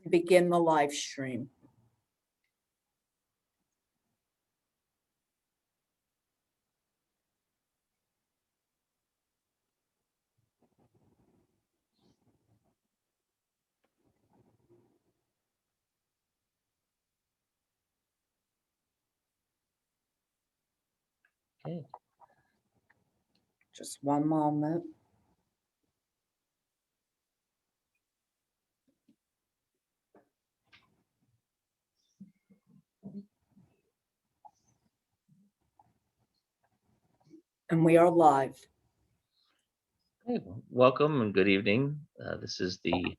Begin the live stream. Okay. Just one moment. And we are live. Okay, welcome and good evening. This is the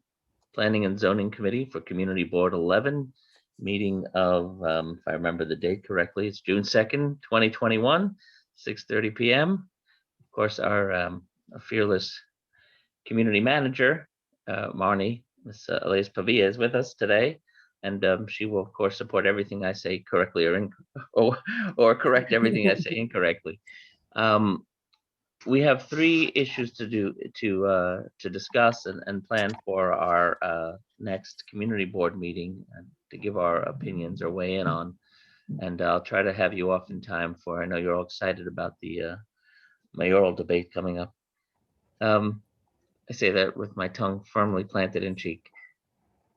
Planning and Zoning Committee for Community Board 11 meeting of, if I remember the date correctly, it's June 2nd, 2021, 6:30 p.m. Of course, our fearless community manager, Marnie, Ms. Elise Pavia, is with us today, and she will, of course, support everything I say correctly or correct everything I say incorrectly. We have three issues to discuss and plan for our next community board meeting and to give our opinions or weigh in on. And I'll try to have you off in time for. I know you're all excited about the mayoral debate coming up. I say that with my tongue firmly planted in cheek.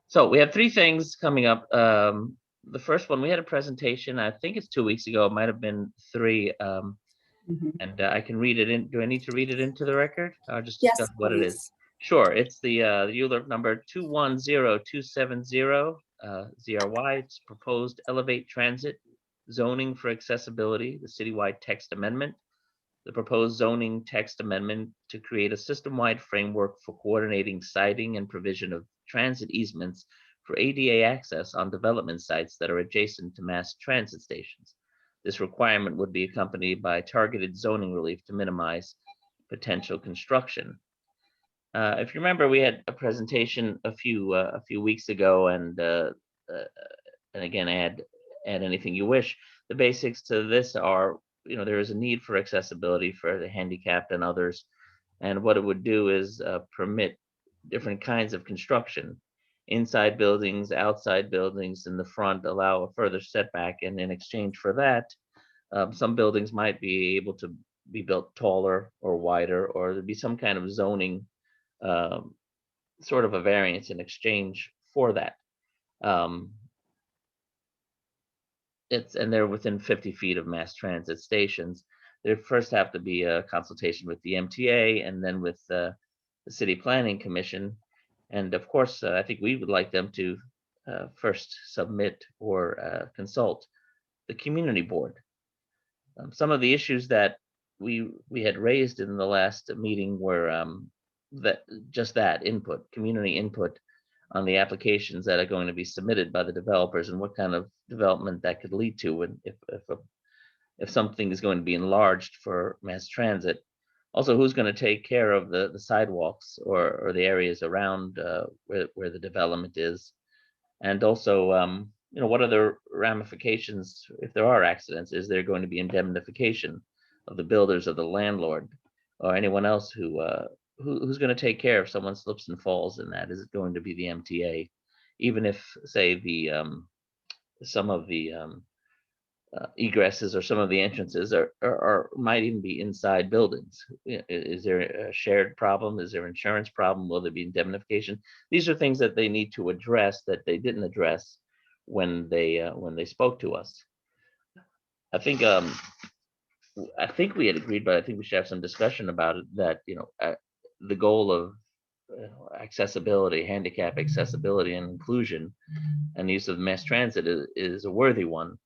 So we have three things coming up. The first one, we had a presentation. I think it's 2 weeks ago. It might have been three. And I can read it in. Do I need to read it into the record? I'll just Yes, discuss what it is. please. Sure. It's the ULURP number 210270 ZRY. It's proposed elevate transit zoning for accessibility, the citywide text amendment. The proposed zoning text amendment to create a system-wide framework for coordinating siting and provision of transit easements for ADA access on development sites that are adjacent to mass transit stations. This requirement would be accompanied by targeted zoning relief to minimize potential construction. If you remember, we had a presentation a few weeks ago, and again, add anything you wish. The basics to this are, there is a need for accessibility for the handicapped and others, and what it would do is permit different kinds of construction. Inside buildings, outside buildings, in the front, allow a further setback, and in exchange for that, some buildings might be able to be built taller or wider, or there'd be some kind of zoning sort of a variance in exchange for that. And they're within 50 feet of mass transit stations. There first have to be a consultation with the MTA and then with the City Planning Commission. And of course, I think we would like them to first submit or consult the community board. Some of the issues that we had raised in the last meeting were that input, community input on the applications that are going to be submitted by the developers and what kind of development that could lead to, and if something is going to be enlarged for mass transit. Also, who's going to take care of the sidewalks or the areas around where the development is, and also what are the ramifications if there are accidents? Is there going to be indemnification of the builders, of the landlord, or anyone else who's going to take care if someone slips and falls in that? Is it going to be the MTA, even if, say, the some of the egresses or some of the entrances are might even be inside buildings? Is there a shared problem? Is there insurance problem? Will there be indemnification? These are things that they need to address that they didn't address when they spoke to us. I think we had agreed, but I think we should have some discussion about it, that the goal of accessibility, handicap accessibility and inclusion and use of mass transit is a worthy one.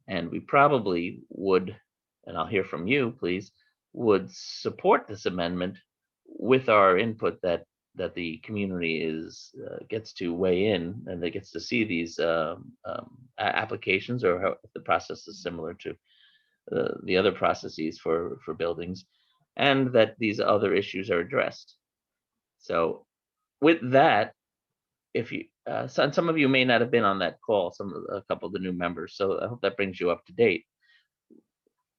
And we probably would, and I'll hear from you, please, would support this amendment with our input that the community gets to weigh in and that gets to see these applications, or how the process is similar to the other processes for buildings, and that these other issues are addressed. So with that, if you some of you may not have been on that call, a couple of the new members, so I hope that brings you up to date.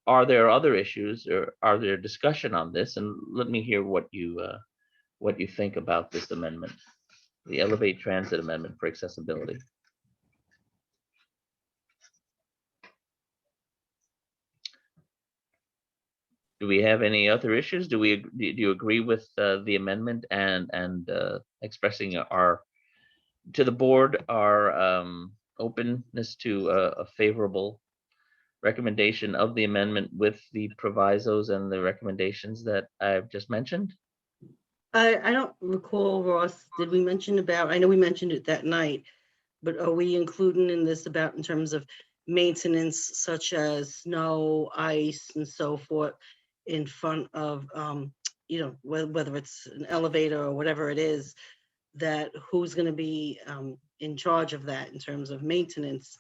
Are there other issues, or are there discussion on this? And let me hear what you think about this amendment. the Elevate Transit Amendment for accessibility. Do we have any other issues? Do you agree with the amendment and expressing our to the board our openness to a favorable recommendation of the amendment with the provisos and the recommendations that I've just mentioned? I don't recall, Ross, did we mention about, I know we mentioned it that night, but are we including in this about in terms of maintenance such as snow, ice and so forth in front of, whether it's an elevator or whatever it is, that who's going to be in charge of that in terms of maintenance?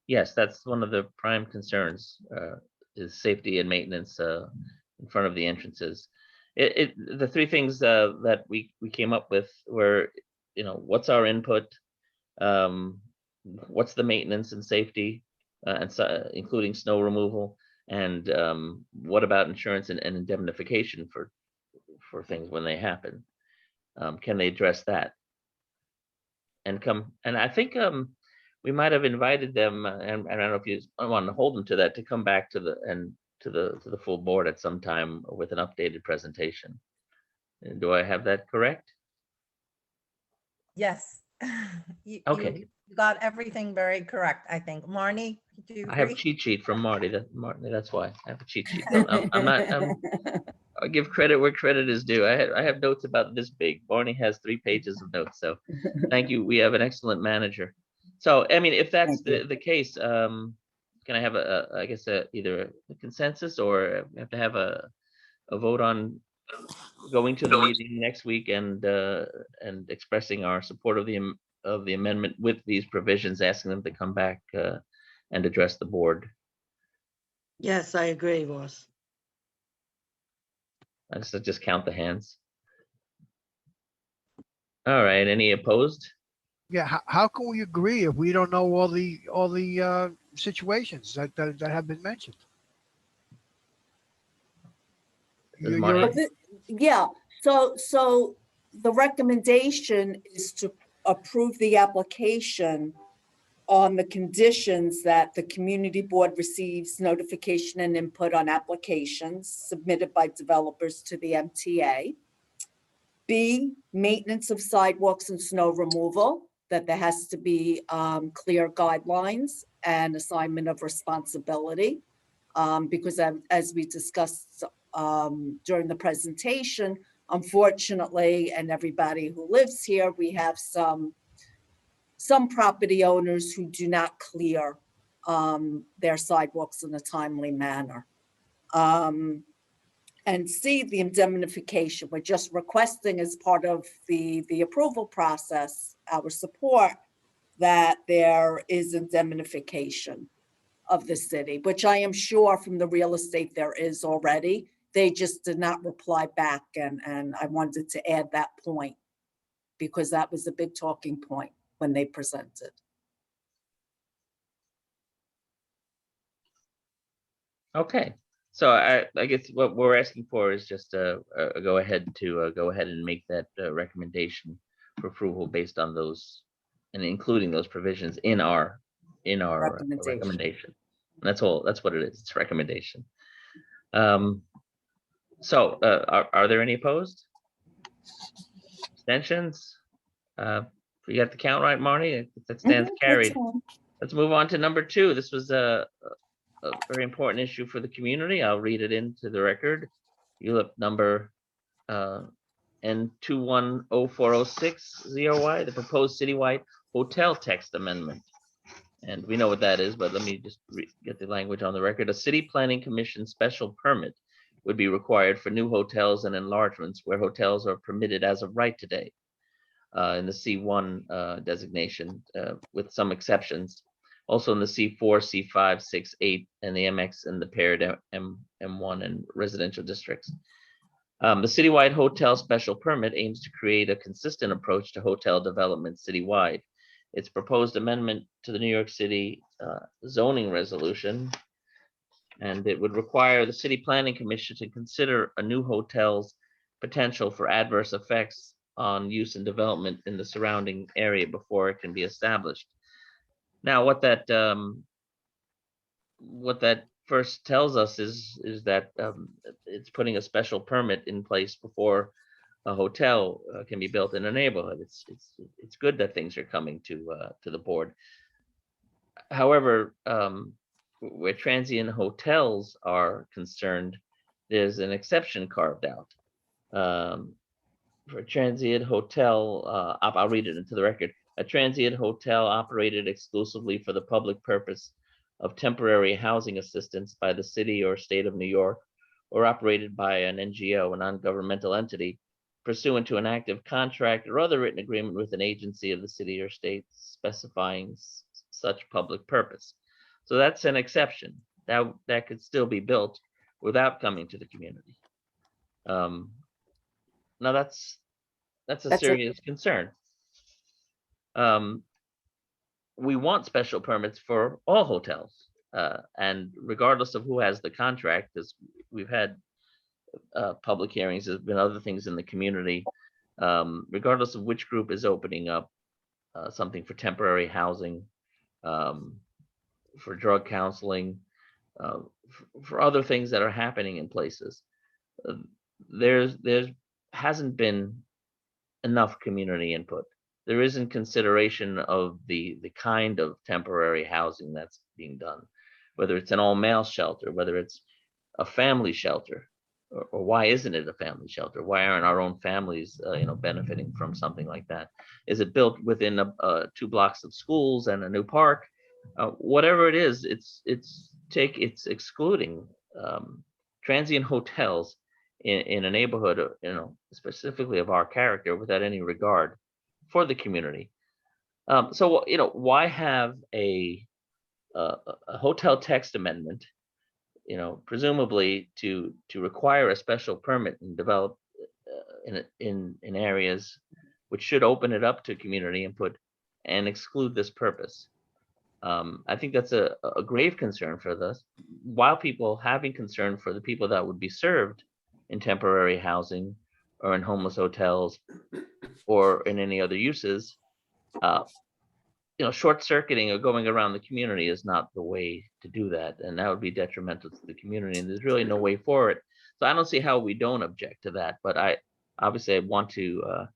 Yes, that's one of the prime concerns, is safety and maintenance in front of the entrances. The three things that we came up with were, what's our input, what's the maintenance and safety, and so, including snow removal, and what about insurance and indemnification for things when they happen? Can they address that? And I think we might have invited them, and I don't know if you want to hold them to that, to come back to the full board at some time with an updated presentation. Do I have that correct? Yes. You Okay. got everything very correct, I think. Marnie, do you I have a agree? cheat sheet from Marty. That's why I have a cheat sheet. I'm not. I give credit where credit is due. I have notes about this big. Barney has 3 pages of notes. So thank you. We have an excellent manager. So, I mean, if that's Thank you. the case, can I have I guess either a consensus, or we have to have a vote on going to the meeting next week and expressing our support of the amendment with these provisions, asking them to come back and address the board. Yes, I agree, Ross. I just count the hands. All right, any opposed? Yeah, how can we agree if we don't know all the situations that have been mentioned? Does You're- Marty- But yeah, so the recommendation is to approve the application on the conditions that the community board receives notification and input on applications submitted by developers to the MTA. B, maintenance of sidewalks and snow removal, that there has to be clear guidelines and assignment of responsibility. Because as we discussed during the presentation, unfortunately, and everybody who lives here, we have some property owners who do not clear their sidewalks in a timely manner. And C, the indemnification. We're just requesting as part of the approval process, our support, that there is indemnification of the city, which I am sure from the real estate there is already. They just did not reply back, and I wanted to add that point because that was a big talking point when they presented. Okay, so I guess what we're asking for is just a go ahead and make that recommendation for approval based on those and including those provisions in our recommendation. And that's all. That's what it is. It's recommendation. So are there any opposed? Abstentions? You got the count right, Marnie? That stands carried. Let's move on to number 2. This was a very important issue for the community. I'll read it into the record. ULIP number N210406-0Y, the proposed citywide hotel text amendment. And we know what that is, but let me just get the language on the record. A city planning commission special permit would be required for new hotels and enlargements where hotels are permitted as of right today in the C1 designation with some exceptions. Also in the C4, C5, 6, 8, and the MX and the paired M1 and residential districts. The citywide hotel special permit aims to create a consistent approach to hotel development citywide. Its proposed amendment to the New York City zoning resolution, and it would require the City Planning Commission to consider a new hotel's potential for adverse effects on use and development in the surrounding area before it can be established. Now, what that first tells us is that it's putting a special permit in place before a hotel can be built in a neighborhood. It's good that things are coming to the board. However, where transient hotels are concerned, there's an exception carved out. For a transient hotel, I'll read it into the record. A transient hotel operated exclusively for the public purpose of temporary housing assistance by the city or state of New York, or operated by an NGO, a non-governmental entity, pursuant to an active contract or other written agreement with an agency of the city or state specifying such public purpose. So that's an exception. That could still be built without coming to the community. Now that's a That's a- serious concern. We want special permits for all hotels, and regardless of who has the contract, because we've had public hearings, there's been other things in the community. Regardless of which group is opening up something for temporary housing, for drug counseling, for other things that are happening in places, there's hasn't been enough community input. There isn't consideration of the kind of temporary housing that's being done, whether it's an all-male shelter, whether it's a family shelter, or why isn't it a family shelter? Why aren't our own families, benefiting from something like that? Is it built within 2 blocks of schools and a new park? Whatever it is, it's excluding transient hotels in a neighborhood, specifically of our character, without any regard for the community. So why have a hotel text amendment, presumably to require a special permit and develop in areas which should open it up to community input and exclude this purpose? I think that's a grave concern for this. While people having concern for the people that would be served in temporary housing or in homeless hotels or in any other uses, short circuiting or going around the community is not the way to do that. And that would be detrimental to the community. And there's really no way for it. So I don't see how we don't object to that. But I want to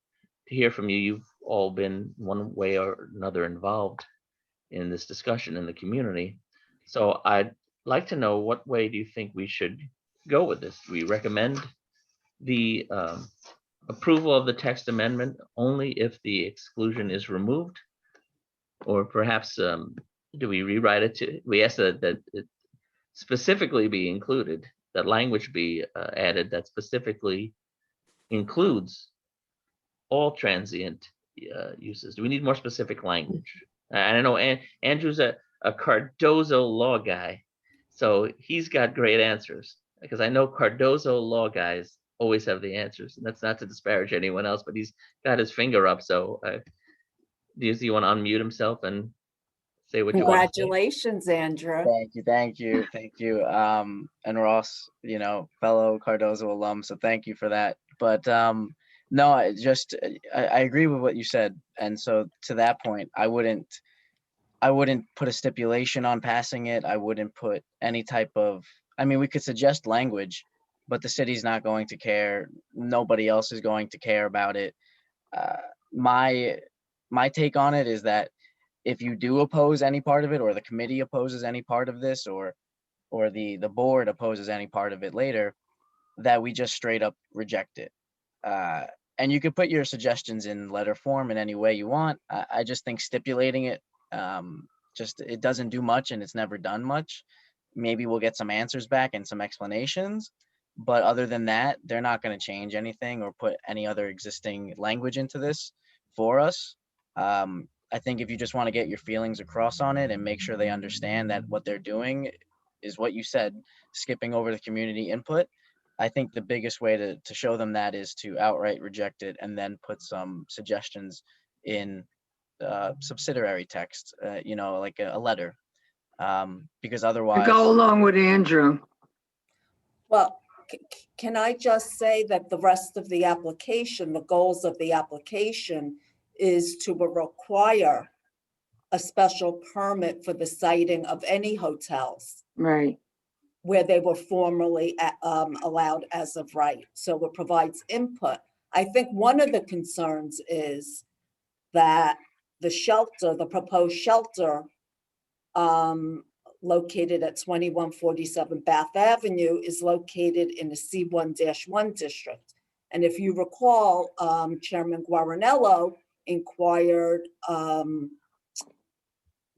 hear from you. You've all been one way or another involved in this discussion in the community. So I'd like to know, what way do you think we should go with this? Do we recommend the approval of the text amendment only if the exclusion is removed? Or perhaps do we rewrite it we ask that it specifically be included, that language be added that specifically includes all transient uses? Do we need more specific language? And I know Andrew's a Cardozo law guy, so he's got great answers, because I know Cardozo law guys always have the answers, and that's not to disparage anyone else, but he's got his finger up. So do you want to unmute himself and say what you want to say? Congratulations, Andrew. Thank you. And Ross, fellow Cardozo alum, so thank you for that. But no, I agree with what you said. And so to that point, I wouldn't put a stipulation on passing it. I wouldn't put any type of, we could suggest language, but the city's not going to care. Nobody else is going to care about it. My take on it is that if you do oppose any part of it, or the committee opposes any part of this, or the board opposes any part of it later, that we just straight up reject it. And you could put your suggestions in letter form in any way you want. I just think stipulating it, it doesn't do much, and it's never done much. Maybe we'll get some answers back and some explanations, but other than that, they're not going to change anything or put any other existing language into this for us. I think if you just want to get your feelings across on it and make sure they understand that what they're doing is what you said, skipping over the community input, I think the biggest way to show them that is to outright reject it and then put some suggestions in subsidiary text, like a letter, because To otherwise. go along with Andrew. Well, can I just say that the rest of the application, the goals of the application is to require a special permit for the siting of any hotels Right. where they were formerly allowed as of right. So it provides input. I think one of the concerns is that the shelter, the proposed shelter, located at 2147 Bath Avenue, is located in the C1-1 district. And if you recall, Chairman Guarinello inquired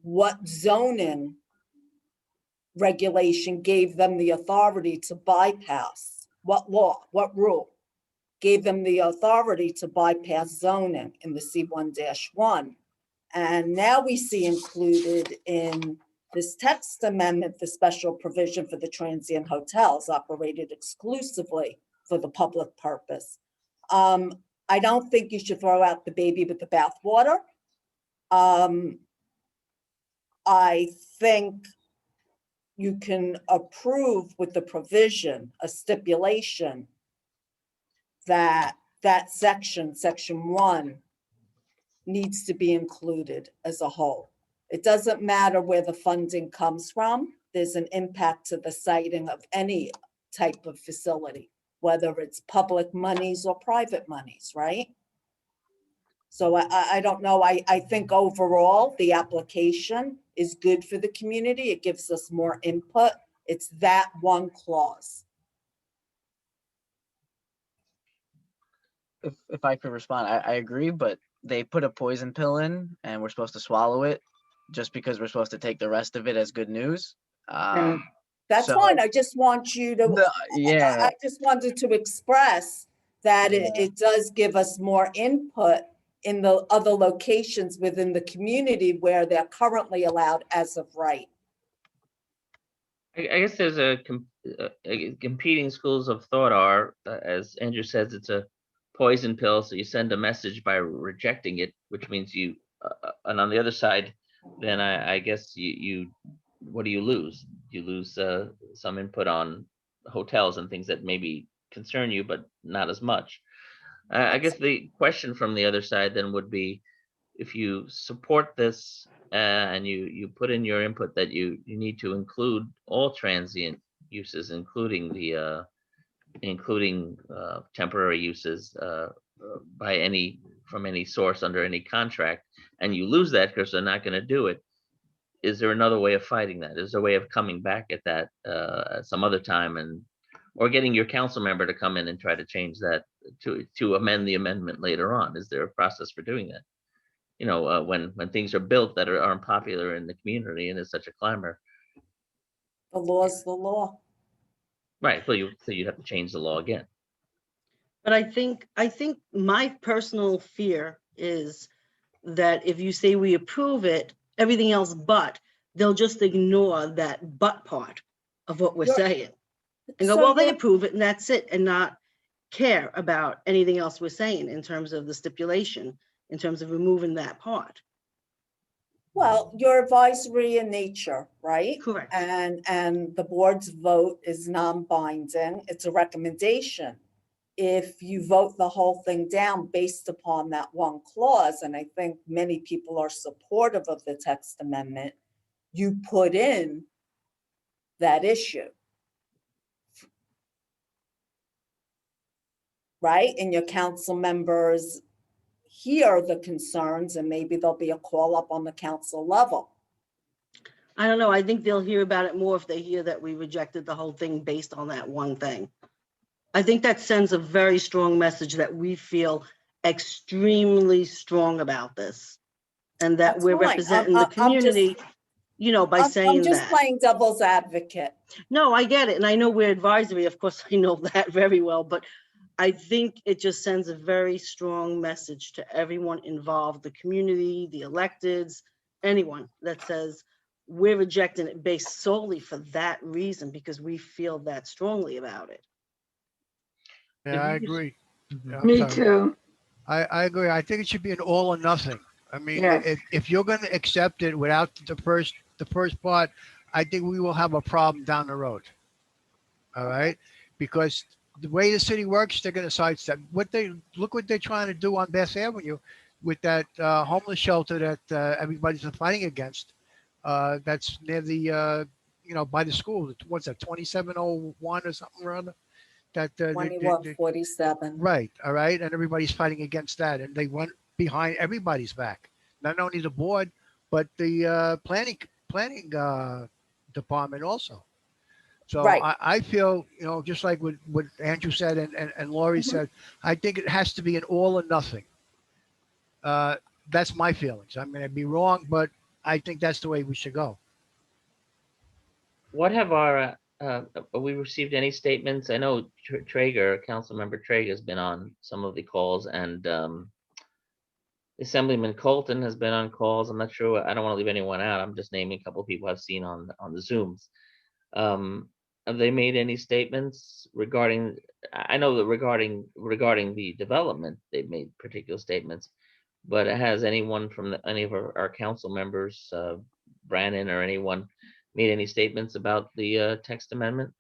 what zoning regulation gave them the authority to bypass, what law, what rule gave them the authority to bypass zoning in the C1-1. And now we see included in this text amendment, the special provision for the transient hotels operated exclusively for the public purpose. I don't think you should throw out the baby with the bathwater. I think you can approve with the provision, a stipulation that that section 1, needs to be included as a whole. It doesn't matter where the funding comes from. There's an impact to the siting of any type of facility, whether it's public monies or private monies, right? So I don't know. I think overall, the application is good for the community. It gives us more input. It's that one clause. If I could respond, I agree, but they put a poison pill in and we're supposed to swallow it just because we're supposed to take the rest of it as good news. Yeah. That's So- fine. I just want you to, Yeah, I just wanted to express that it does give us more input in the other locations within the community where they're currently allowed as of right. I guess there's a competing schools of thought are, as Andrew says, it's a poison pill. So you send a message by rejecting it, which means you, and on the other side, then I guess you, what do you lose? You lose some input on hotels and things that maybe concern you, but not as much. I guess the question from the other side then would be, if you support this and you put in your input that you need to include all transient uses, including the temporary uses from any source under any contract, and you lose that because they're not going to do it. Is there another way of fighting that? Is there a way of coming back at that at some other time, or getting your council member to come in and try to change that to amend the amendment later on? Is there a process for doing that? When things are built that aren't popular in the community and there's such a clamor. The law's the law. Right, so you'd have to change the law again. But I think my personal fear is that if you say we approve it, everything else but, they'll just ignore that but part of what we're You're- saying. And go, So well, they you're- approve it and that's it, and not care about anything else we're saying in terms of the stipulation, in terms of removing that part. Well, you're advisory in nature, right? Correct. And the board's vote is non-binding. It's a recommendation. If you vote the whole thing down based upon that one clause, and I think many people are supportive of the text amendment, you put in that issue. Right? And your council members hear the concerns, and maybe there'll be a call up on the council level. I don't know. I think they'll hear about it more if they hear that we rejected the whole thing based on that one thing. I think that sends a very strong message that we feel extremely strong about this. And that That's we're fine. representing the I'm just- community, by I'm saying just that. playing devil's advocate. No, I get it. And I know we're advisory. Of course, I know that very well, but I think it just sends a very strong message to everyone involved, the community, the electeds, anyone that says we're rejecting it based solely for that reason, because we feel that strongly about it. Yeah, I If you just- agree. Yeah, I'm Me sorry. too. I agree. I think it should be an all or nothing. I mean, Yes. if you're going to accept it without the first part, I think we will have a problem down the road. All right. because the way the city works, they're gonna sidestep. Look what they're trying to do on Bass Avenue with that homeless shelter that everybody's been fighting against. That's near the, by the school. What's that, 2701 or something or other? That, 2147. right, all right, and everybody's fighting against that, and they went behind everybody's back. Not only the board, but the planning department also. So Right. I feel, just like what Andrew said and Laurie Mhm. said, I think it has to be an all or nothing. That's my feelings. I'm gonna be wrong, but I think that's the way we should go. What have our, have we received any statements? I know Traeger, Councilmember Traeger has been on some of the calls, and Assemblyman Colton has been on calls. I'm not sure, I don't want to leave anyone out. I'm just naming a couple of people I've seen on the Zooms. Have they made any statements regarding, I know that regarding the development, they've made particular statements, but has anyone from any of our council members, Brandon or anyone, made any statements about the text amendment?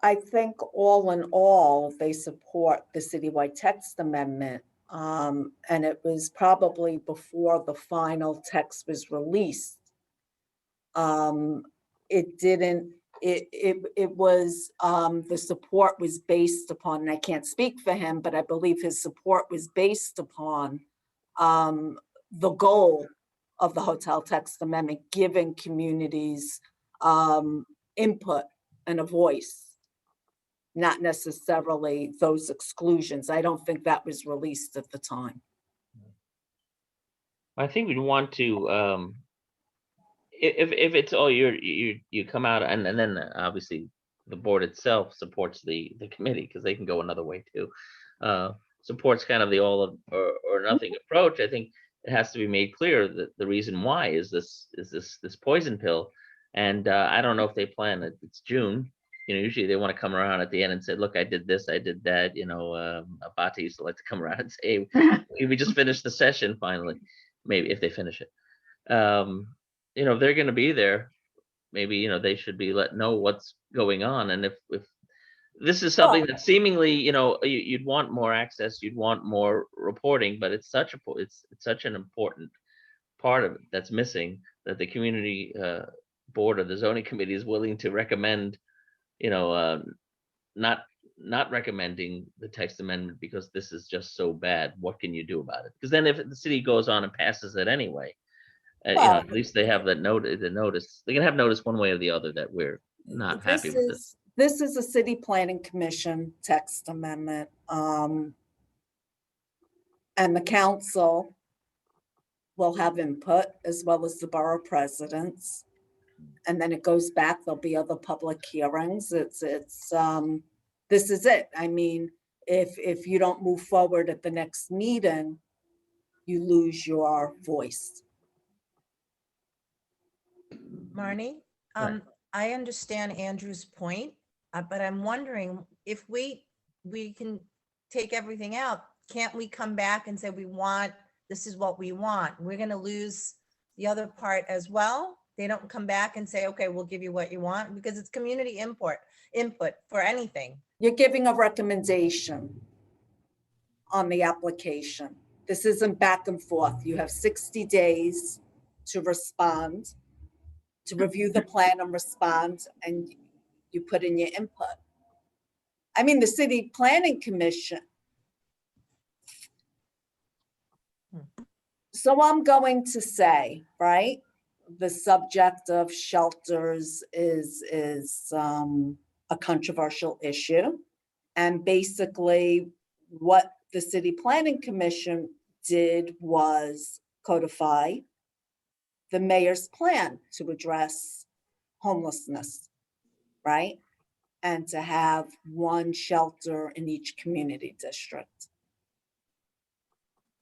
I think all in all, they support the citywide text amendment. And it was probably before the final text was released. It didn't, it was, the support was based upon, and I can't speak for him, but I believe his support was based upon the goal of the hotel text amendment, giving communities input and a voice, not necessarily those exclusions. I don't think that was released at the time. I think we'd want to, if it's, oh, you come out and then obviously the board itself supports the committee, because they can go another way too. Supports kind of the all or nothing approach. I think it has to be made clear that the reason why is this poison pill. And I don't know if they plan it. It's June. Usually they want to come around at the end and say, look, I did this, I did that. Abate used to like to come around and say, hey, we just finished the session finally. Maybe if they finish it. If they're going to be there, maybe, they should be let know what's going on. And if this is something that seemingly, you'd want more access, you'd want more reporting, but it's such an important part of it that's missing, that the community board or the zoning committee is willing to recommend, not recommending the text amendment because this is just so bad. What can you do about it? Because then if the city goes on and passes it anyway, at least they have that notice. They can have notice one way or the other that we're not happy with this. This is a city planning commission text amendment. And the council will have input as well as the borough presidents. And then it goes back, there'll be other public hearings. This is it. I mean, if you don't move forward at the next meeting, you lose your voice. Marnie, Right. I understand Andrew's point, but I'm wondering if we can take everything out, can't we come back and say this is what we want? We're gonna lose the other part as well. They don't come back and say, okay, we'll give you what you want, because it's community input for anything. You're giving a recommendation on the application. This isn't back and forth. You have 60 days to respond, to review the plan and respond, and you put in your input. I mean, the city planning commission. So I'm going to say, right, the subject of shelters is a controversial issue. And basically what the city planning commission did was codify the mayor's plan to address homelessness, right? And to have one shelter in each community district.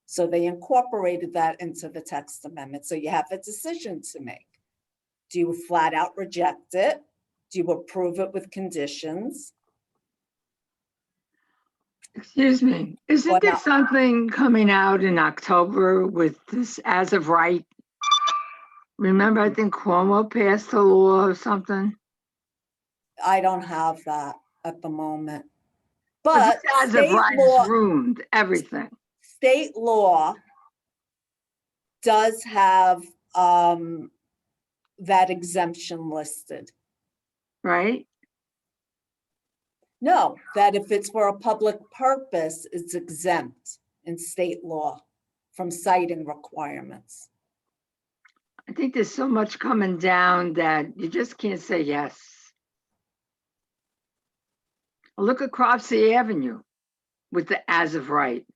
So they incorporated that into the text amendment. So you have a decision to make. Do you flat out reject it? Do you approve it with conditions? Excuse me, isn't What there now? something coming out in October with this as of right? Remember, I think Cuomo passed a law or something? I don't have that at the moment. But But this as of state right law, has ruined everything, state law does have that exemption listed. right? No, that if it's for a public purpose, it's exempt in state law from citing requirements. I think there's so much coming down that you just can't say yes. Look at Cropsey Avenue with the as of right.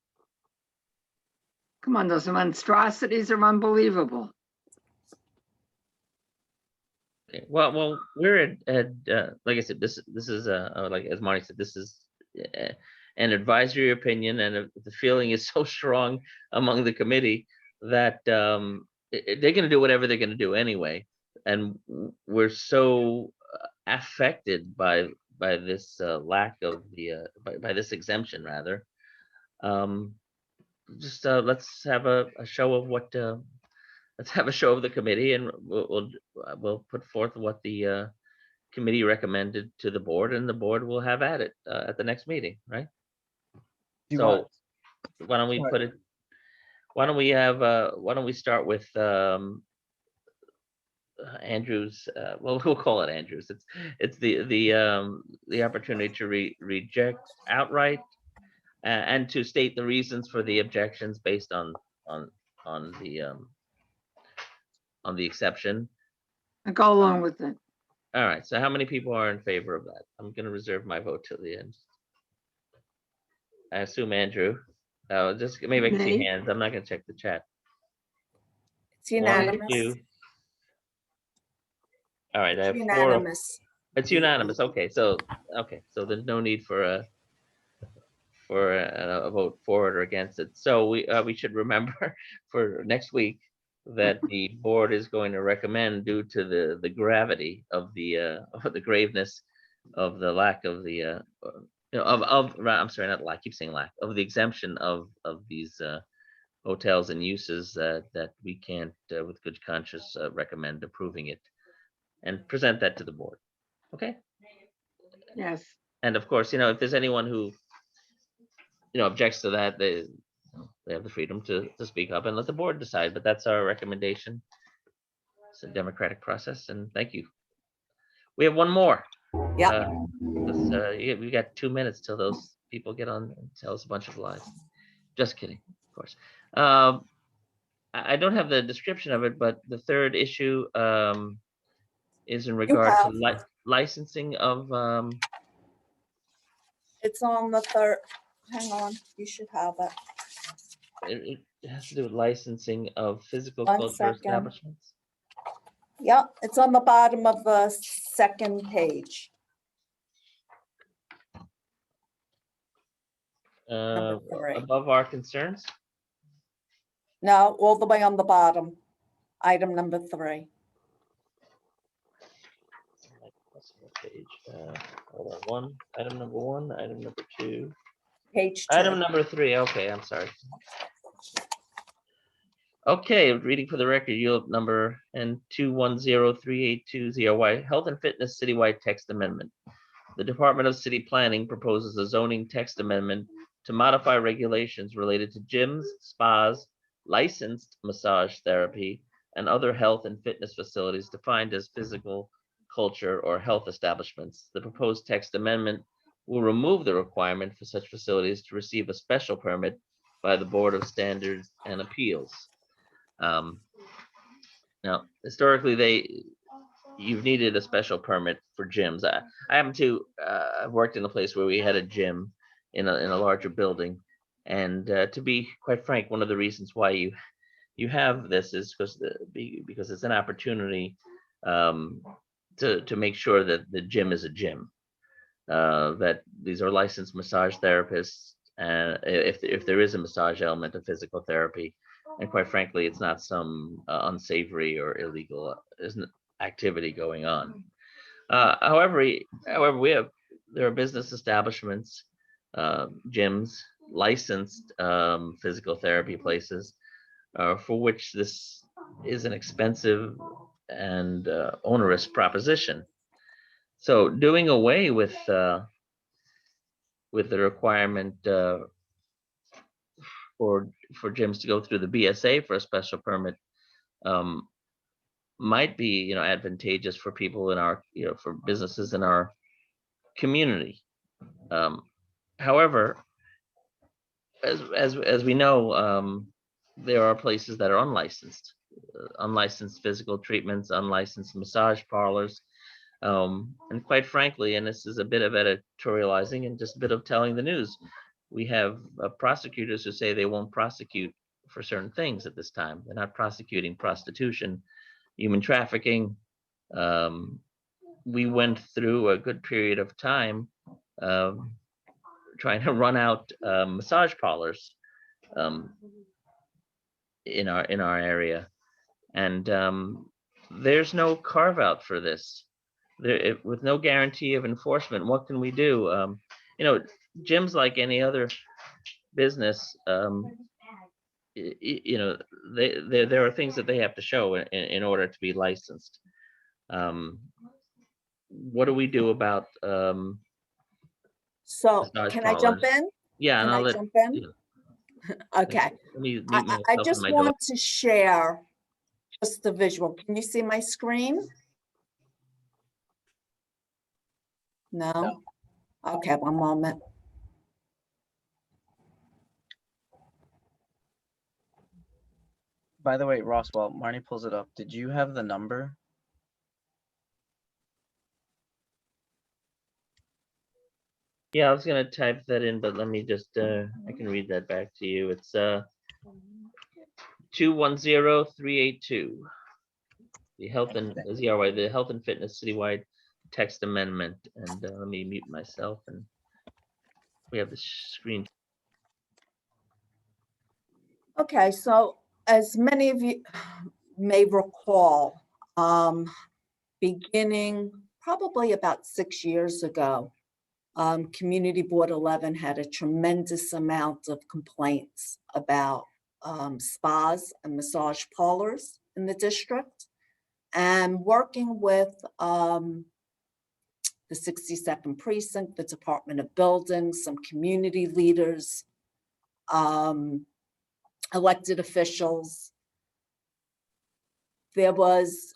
Come on, those monstrosities are unbelievable. Okay, well, we're like I said, this is like as Marty said, this is an advisory opinion, and the feeling is so strong among the committee that they're going to do whatever they're going to do anyway, and we're so affected by this lack of the by this exemption rather. Just let's have a show of what. Let's have a show of the committee, and we'll put forth what the committee recommended to the board, and the board will have at it at the next meeting, right? Do you So want- why don't we Sorry. put it? Why don't we start with Andrews? Well, we'll call it Andrews. It's the opportunity to reject outright and to state the reasons for the objections based on the exception. I go along with it. All right, so how many people are in favor of that? I'm gonna reserve my vote till the end. I assume Andrew. Just maybe I can see Me. hands. I'm not gonna check the chat. It's One, unanimous. two. All right, I have It's four. unanimous. It's unanimous. Okay, so there's no need for a vote for it or against it. So we should remember for next week that the board is going to recommend, due to the gravity of the graveness of the lack of the I'm sorry, not lack, I keep saying lack of the exemption of these hotels and uses that we can't with good conscience recommend approving it and present that to the board. Okay. Yes. And of course, if there's anyone who objects to that, they have the freedom to speak up and let the board decide, but that's our recommendation. It's a democratic process, and thank you. We have one more. Yep. We got 2 minutes till those people get on and tell us a bunch of lies. Just kidding, of course. I don't have the description of it, but the third issue is in regard to licensing of It's on the third, hang on, you should have it. it has to do with licensing of physical One culture second. establishments. Yep, it's on the bottom of the second page. Number 3. Above our concerns. No, all the way on the bottom. Item number 3. What's the page? Hold on. Item number 1, item number 2, Page 2. item number 3. Okay, I'm sorry. Okay, reading for the record, ULIP number N210382ZRY, Health and Fitness Citywide Text Amendment. The Department of City Planning proposes a zoning text amendment to modify regulations related to gyms, spas, licensed massage therapy, and other health and fitness facilities defined as physical, culture, or health establishments. The proposed text amendment will remove the requirement for such facilities to receive a special permit by the Board of Standards and Appeals. Now, historically, you've needed a special permit for gyms. I happen to I've worked in a place where we had a gym in a larger building, and to be quite frank, one of the reasons why you have this is because it's an opportunity to make sure that the gym is a gym, that these are licensed massage therapists, and if there is a massage element of physical therapy, and quite frankly, it's not some unsavory or illegal activity going on. However, there are business establishments, gyms, licensed physical therapy places for which this is an expensive and onerous proposition. So doing away with the requirement for gyms to go through the BSA for a special permit might be, advantageous for people in our, for businesses in our community. However, as we know, there are places that are unlicensed, unlicensed physical treatments, unlicensed massage parlors. And quite frankly, and this is a bit of editorializing and just a bit of telling the news, we have prosecutors who say they won't prosecute for certain things at this time. They're not prosecuting prostitution, human trafficking. We went through a good period of time trying to run out massage parlors in our area, and there's no carve out for this. With no guarantee of enforcement, what can we do? Gyms, like any other business, there are things that they have to show in order to be licensed. What do we do about So massage can I jump parlors? in? Yeah, and Can I'll I let jump in? yeah, Okay, let me mute I myself and just my daughter. want to share just the visual. Can you see my screen? No? Okay, one moment. By the way, Ross, while Marnie pulls it up, did you have the number? Yeah, I was gonna type that in, but let me just I can read that back to you. It's 210382. The health and ZRY, the Health and Fitness Citywide Text Amendment. And let me mute myself, and we have the screen. Okay, so as many of you may recall, beginning probably about 6 years ago, Community Board 11 had a tremendous amount of complaints about spas and massage parlors in the district. And working with the 62nd Precinct, the Department of Buildings, some community leaders, elected officials, there was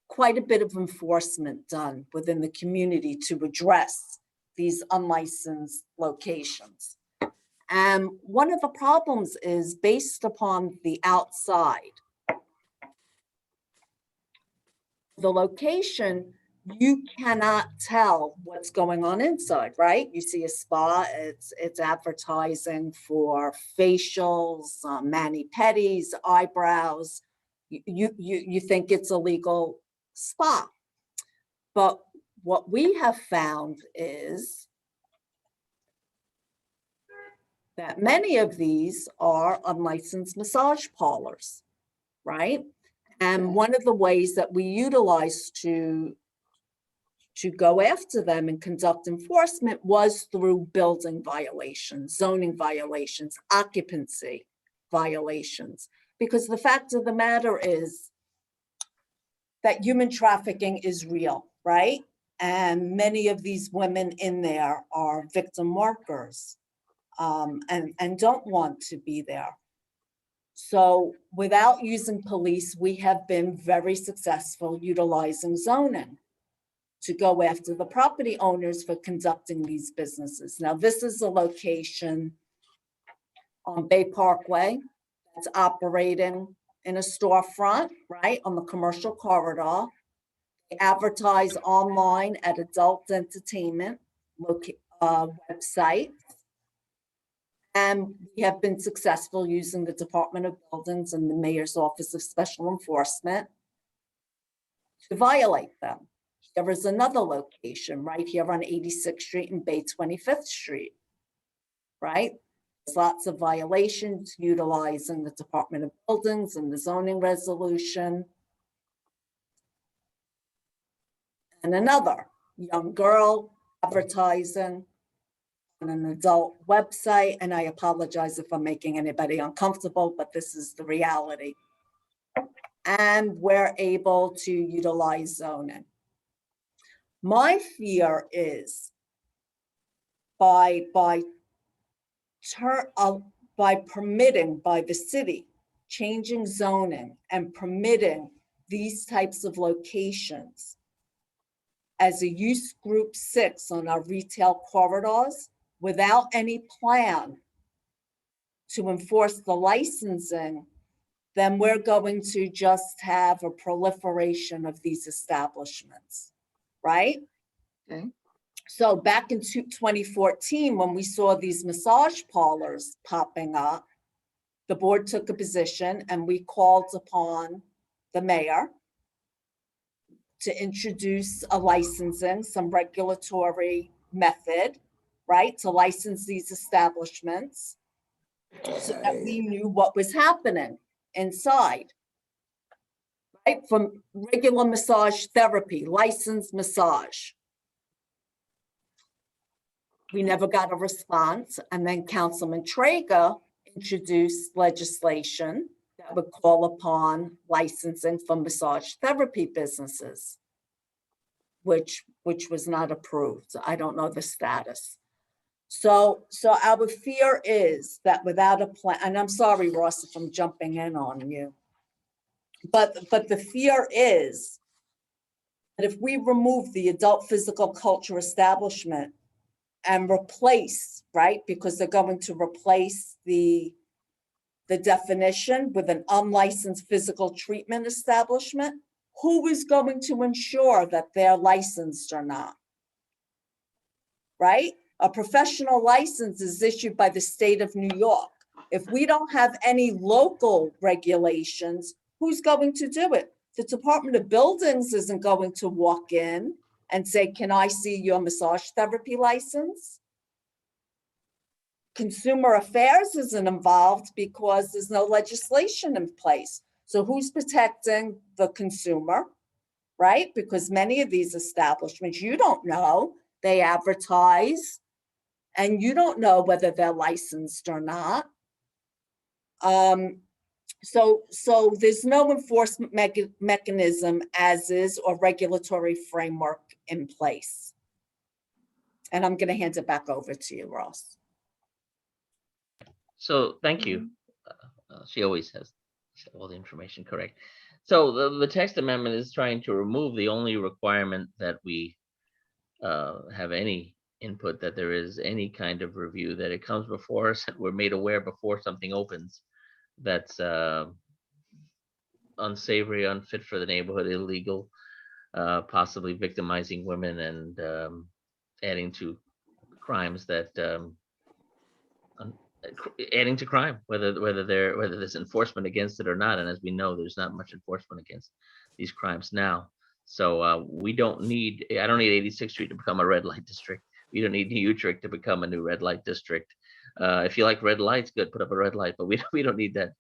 quite a bit of enforcement done within the community to address these unlicensed locations. And one of the problems is based upon the outside. The location, you cannot tell what's going on inside, right? You see a spa, it's advertising for facials, mani-pedis, eyebrows. You think it's a legal spa. But what we have found is that many of these are unlicensed massage parlors, right? And one of the ways that we utilize to go after them and conduct enforcement was through building violations, zoning violations, occupancy violations. Because the fact of the matter is that human trafficking is real, right? And many of these women in there are victim workers and don't want to be there. So without using police, we have been very successful utilizing zoning to go after the property owners for conducting these businesses. Now, this is a location on Bay Parkway that's operating in a storefront, right, on the commercial corridor. They advertise online at Adult Entertainment website. And we have been successful using the Department of Buildings and the Mayor's Office of Special Enforcement to violate them. There is another location right here on 86th Street and Bay 25th Street, right? There's lots of violations utilizing the Department of Buildings and the zoning resolution. And another young girl advertising on an adult website. And I apologize if I'm making anybody uncomfortable, but this is the reality. and we're able to utilize zoning. My fear is by permitting, by the city changing zoning and permitting these types of locations as a use group 6 on our retail corridors without any plan to enforce the licensing, then we're going to just have a proliferation of these establishments, right? Okay. So back in 2014, when we saw these massage parlors popping up, the board took a position and we called upon the mayor to introduce a licensing, some regulatory method, right, to license these establishments so that we knew what was happening inside, right? From regular massage therapy, licensed massage. We never got a response. And then Councilman Traeger introduced legislation that would call upon licensing for massage therapy businesses, which was not approved. I don't know the status. So our fear is that without a plan, and I'm sorry, Ross, if I'm jumping in on you, but the fear is that if we remove the adult physical culture establishment and replace, right, because they're going to replace the definition with an unlicensed physical treatment establishment, who is going to ensure that they're licensed or not? Right? A professional license is issued by the state of New York. If we don't have any local regulations, who's going to do it? The Department of Buildings isn't going to walk in and say, can I see your massage therapy license? Consumer Affairs isn't involved because there's no legislation in place. So who's protecting the consumer, right? Because many of these establishments, you don't know, they advertise and you don't know whether they're licensed or not. So there's no enforcement mechanism as is or regulatory framework in place. And I'm going to hand it back over to you, Ross. So thank you. She always has all the information correct. So the text amendment is trying to remove the only requirement that we have any input, that there is any kind of review, that it comes before us, that we're made aware before something opens that's unsavory, unfit for the neighborhood, illegal, possibly victimizing women and adding to crimes that adding to crime, whether there's enforcement against it or not. And as we know, there's not much enforcement against these crimes now. So I don't need 86th Street to become a red light district. We don't need New Utrecht to become a new red light district. If you like red lights, good, put up a red light, but we don't need that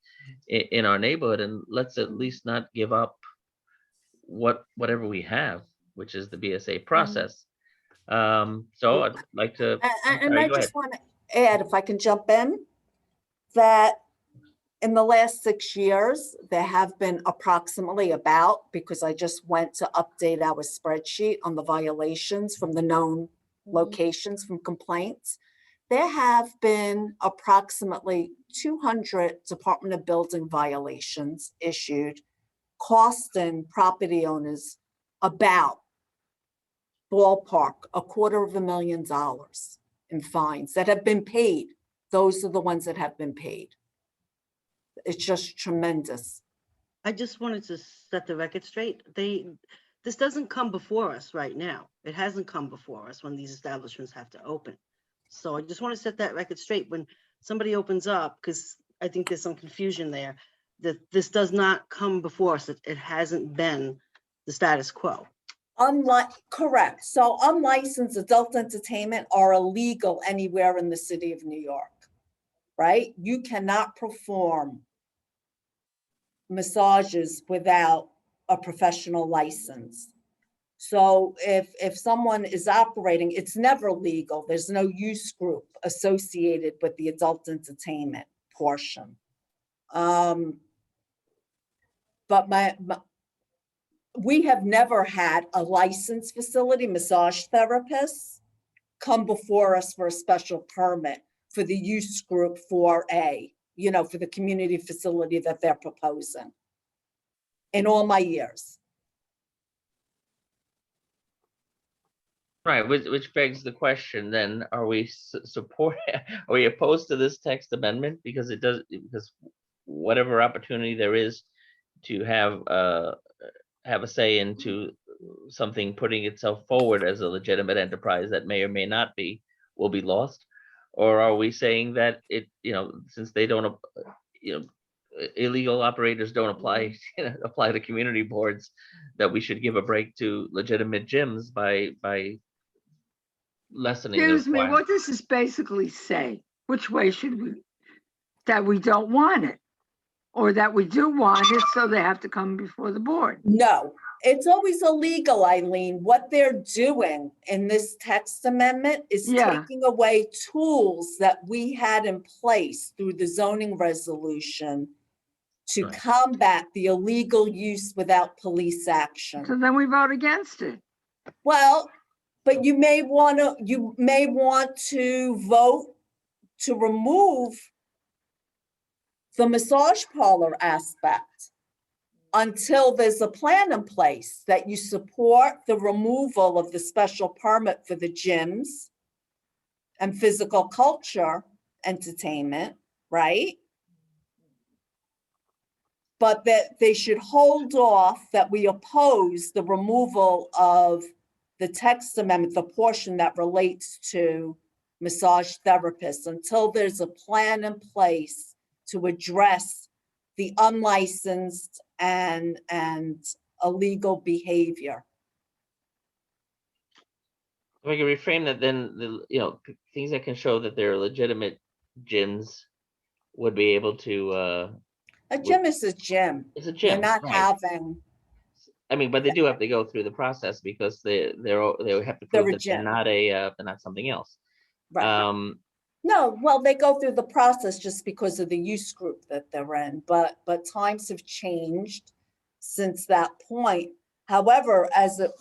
in our neighborhood. And let's at least not give up whatever we have, which is the BSA process. So I'd like to. And I just want to add, if I can jump in, that in the last 6 years, there have been approximately because I just went to update our spreadsheet on the violations from the known locations from complaints. There have been approximately 200 Department of Building violations issued, costing property owners about ballpark $250,000 in fines that have been paid. Those are the ones that have been paid. It's just tremendous. I just wanted to set the record straight. This doesn't come before us right now. It hasn't come before us when these establishments have to open. So I just want to set that record straight. When somebody opens up, because I think there's some confusion there, that this does not come before us. It hasn't been the status quo. Correct. So unlicensed adult entertainment are illegal anywhere in the city of New York, right? You cannot perform massages without a professional license. So if someone is operating, it's never legal. There's no use group associated with the adult entertainment portion. but we have never had a licensed facility, massage therapists, come before us for a special permit for the use group 4A, you know, for the community facility that they're proposing in all my years. Right, which begs the question then, are we support, are we opposed to this text amendment? Because it does, because whatever opportunity there is to have a say into something putting itself forward as a legitimate enterprise that may or may not be, will be lost? Or are we saying that it, you know, since they don't, you know, illegal operators don't apply, apply to community boards, that we should give a break to legitimate gyms by lessening the Excuse me, requirement? what does this basically say? Which way should we, that we don't want it? Or that we do want it, so they have to come before the board? No, it's always illegal, Eileen. What they're doing in this text amendment is Yeah. taking away tools that we had in place through the zoning resolution to Right. combat the illegal use without police action. So then we vote against it. Well, but you may want to vote to remove the massage parlor aspect until there's a plan in place that you support the removal of the special permit for the gyms and physical culture entertainment, right? But that they should hold off, that we oppose the removal of the text amendment, the portion that relates to massage therapists, until there's a plan in place to address the unlicensed and illegal behavior. If I can reframe that, then things that can show that they're legitimate gyms would be able to. A gym is a gym. It's a You're gym, not right. having, I mean, but they do have to go through the process because they have to They're prove a that they're gym. not they're not something else. right? No, well, they go through the process just because of the use group that they're in, but times have changed since that point. However, as it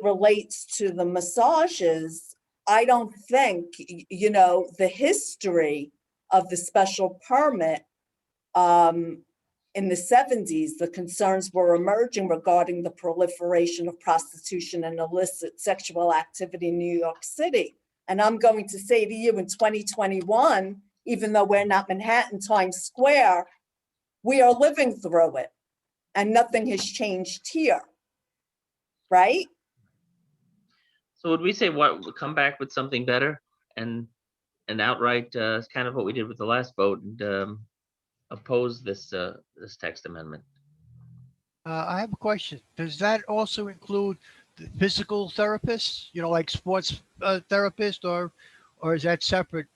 relates to the massages, I don't think, the history of the special permit in the 70s, the concerns were emerging regarding the proliferation of prostitution and illicit sexual activity in New York City. And I'm going to say to you, in 2021, even though we're not Manhattan, Times Square, we are living through it and nothing has changed here, right? So would we say come back with something better and outright, it's kind of what we did with the last vote, and oppose this text amendment? I have a question. Does that also include the physical therapists, like sports therapist, or is that separate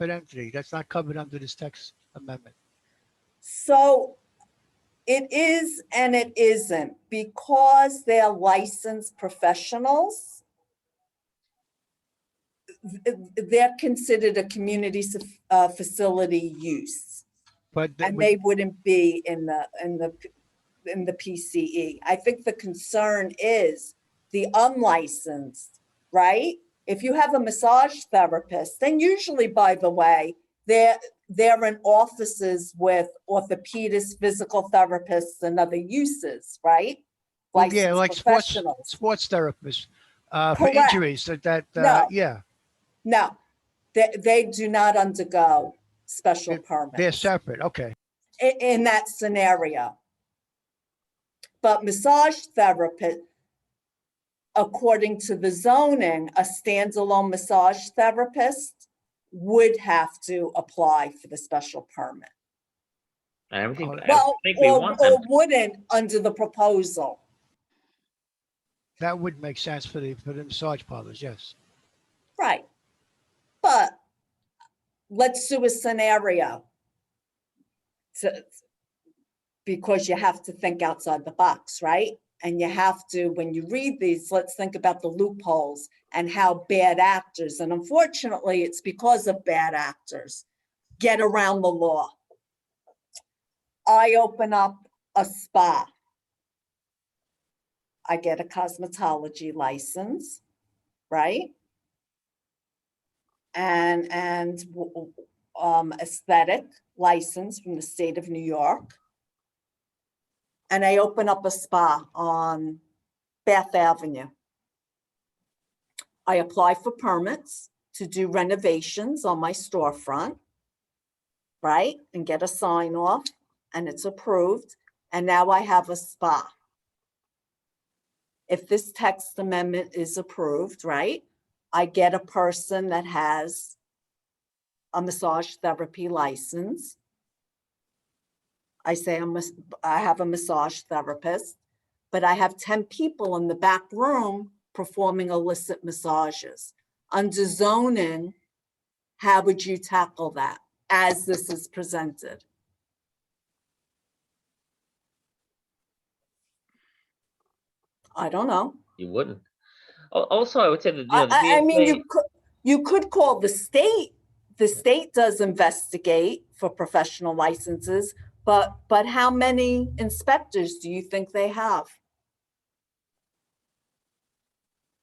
entity that's not covered under this text amendment? So it is and it isn't, because they're licensed professionals. They're considered a community facility use, But and they wouldn't be in the PCE. I think the concern is the unlicensed, right? If you have a massage therapist, then usually, by the way, they're in offices with orthopedists, physical therapists, and other uses, right? well, yeah, Licensed like professionals. sports therapists for Correct. injuries No. yeah, No, they do not undergo special permits. they're separate. Okay. In that scenario. But massage therapist, according to the zoning, a standalone massage therapist would have to apply for the special permit. I think Well, we want them or wouldn't under the proposal. That would make sense for the massage parlors, yes. Right. But let's do a scenario. Because you have to think outside the box, right? And you have to, when you read these, let's think about the loopholes and how bad actors, and unfortunately, it's because of bad actors, get around the law. I open up a spa. I get a cosmetology license, right? And aesthetic license from the state of New York. And I open up a spa on Bath Avenue. I apply for permits to do renovations on my storefront, right? And get a sign off, and it's approved. And now I have a spa. If this text amendment is approved, right? I get a person that has a massage therapy license. I say I have a massage therapist, but I have 10 people in the back room performing illicit massages. Under zoning, how would you tackle that as this is presented? I don't know. You wouldn't. Also, I would say that, you know, the I mean, BSA you could call the state. The state does investigate for professional licenses, but how many inspectors do you think they have?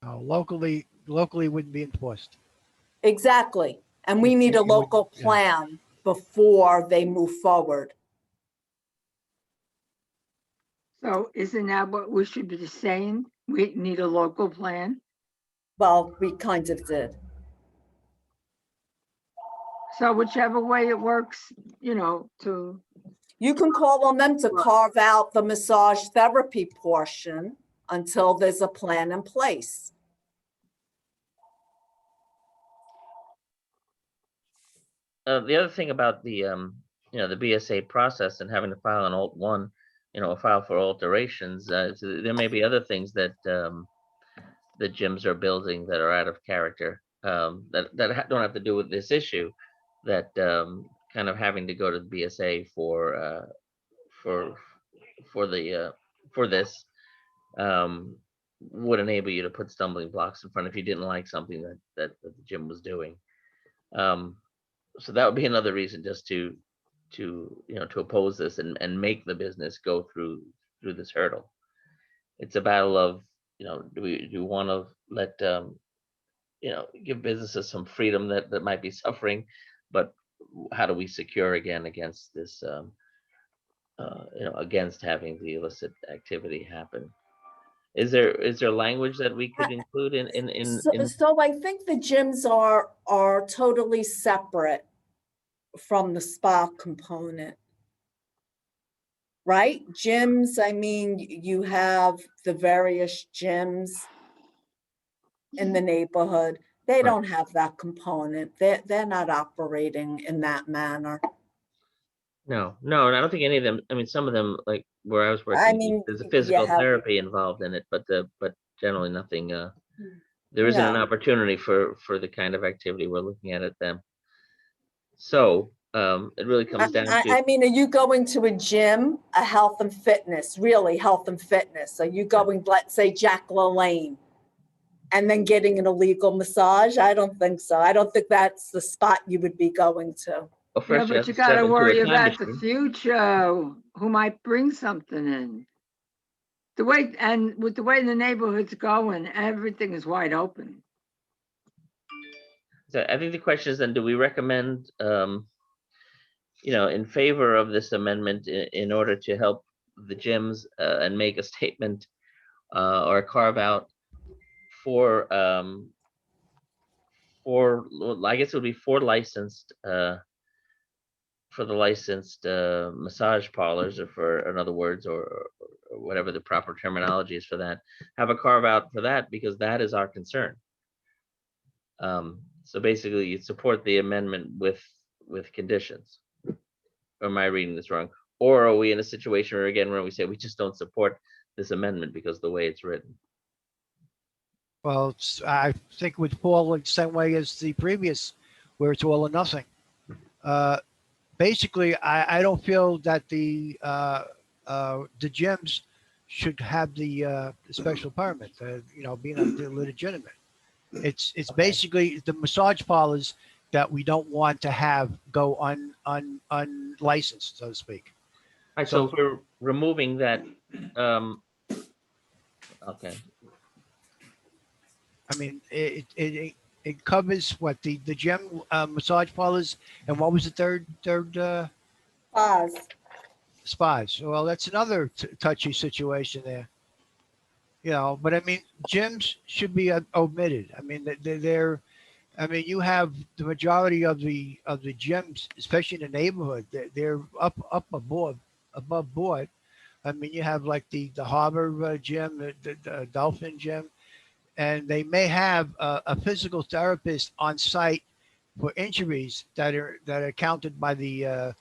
Locally wouldn't be enforced. Exactly. And we need a It would- local yeah. plan before they move forward. So isn't that what we should be saying? We need a local plan? Well, we kind of did. So whichever way it works, you know, to, You can call on them to carve out the massage therapy portion until there's a plan in place. the other thing about the you know, the BSA process and having to file an alt one, you know, a file for alterations, so there may be other things that the gyms are building that are out of character, that don't have to do with this issue, that kind of having to go to the BSA for this would enable you to put stumbling blocks in front if you didn't like something that the gym was doing. So that would be another reason just to you know, to oppose this and make the business go through this hurdle. It's a battle of, you know, do we want to let you know, give businesses some freedom that might be suffering, but how do we secure again against this you know, against having the illicit activity happen? Is there language that we could include in So I think the gyms are totally separate from the spa component. Right? Gyms, I mean, you have the various gyms in the neighborhood. They Right. don't have that component. They're not operating in that manner. No, and I don't think any of them, I mean, some of them, like where I was I working, mean, there's a you physical have- therapy involved in it, but generally nothing, there isn't an No. opportunity for the kind of activity we're looking at them. So, it really comes down I to, mean, are you going to a gym, a health and fitness, really health and fitness? Are you going, let's say, Jack LaLanne, and then getting an illegal massage? I don't think so. I don't think that's the spot you would be going to. well, yeah, first you have but you to step gotta into a worry time about the machine. future, who might bring something in. With the way the neighborhood's going, everything is wide open. So I think the question is then, do we recommend, you know, in favor of this amendment in order to help the gyms and make a statement or a carve out for, well, I guess it would be for licensed, for the licensed massage parlors, or for, in other words, or whatever the proper terminology is for that, have a carve out for that, because that is our concern. So basically, you support the amendment with conditions. Or am I reading this wrong? Or are we in a situation where, again, where we say we just don't support this amendment because of the way it's written? Well, I think it would fall the same way as the previous, where it's all or nothing. Basically, I don't feel that the gyms should have the special permit, you know, being legitimate. It's basically the massage parlors that we don't want to have go unlicensed, so to speak. right, so if we're removing that, okay, I mean, it covers what, the gym, massage parlors, and what was the third, Spas. spas? Well, that's another touchy situation there. You know, but I mean, gyms should be omitted. I mean, they're, I mean, you have the majority of the gyms, especially in the neighborhood, they're up above board. I mean, you have like the Harbor gym, the Dolphin gym, and they may have a physical therapist on site for injuries that are counted by the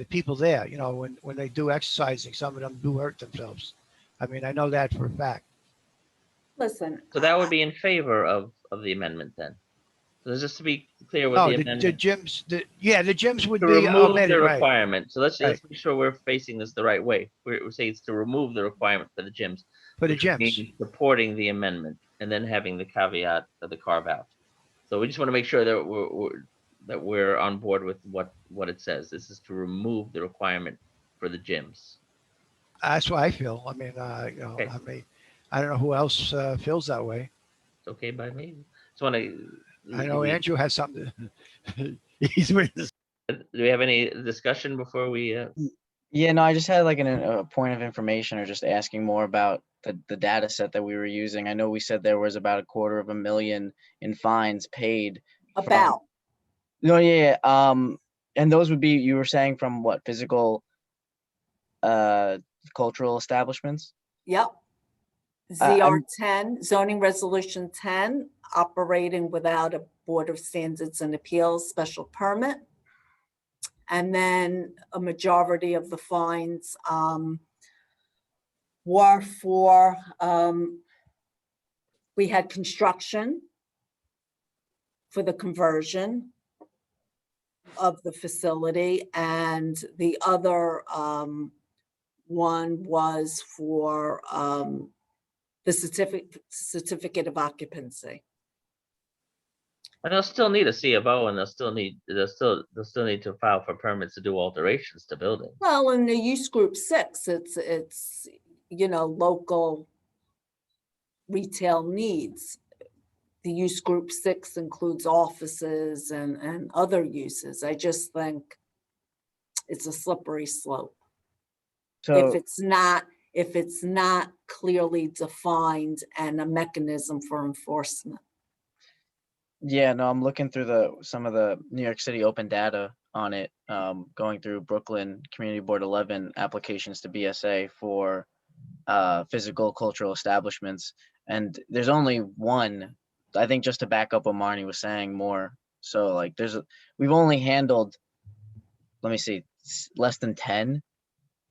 people there. You know, when they do exercising, some of them do hurt themselves. I mean, I know that for a fact. Listen. so that would be in favor of the amendment then. So just to be clear with No, the the amendment, gyms, the gyms would to be remove the omitted, right? requirement. So let's Right. make sure we're facing this the right way. We're saying it's to remove the requirement for the gyms. For the which would gyms. mean supporting the amendment and then having the caveat of the carve out. So we just want to make sure that we're on board with what it says. This is to remove the requirement for the gyms. That's what I feel. I mean, you know, Okay. I mean, I don't know who else feels that way. It's okay by me. Just want to. I know Andrew has something. He's with us. Do we have any discussion before we? Yeah, no, I just had like a point of information or just asking more about the data set that we were using. I know we said there was about $250,000 in fines paid. About, No, yeah, and those would be, you were saying, from what, physical, cultural establishments? yep. ZR 10, zoning resolution 10, operating without a Board of Standards and Appeals special permit. And then a majority of the fines were for, we had construction for the conversion of the facility, and the other one was for the certificate of occupancy. And they'll still need a C of O, and they'll still need to file for permits to do alterations to buildings. Well, in the use group 6, it's local retail needs. The use group 6 includes offices and other uses. I just think it's a slippery slope. If it's not clearly defined and a mechanism for enforcement. Yeah, no, I'm looking through some of the New York City open data on it, going through Brooklyn Community Board 11 applications to BSA for physical cultural establishments. And there's only one, I think, just to back up what Marnie was saying more. So like we've only handled, let me see, less than 10,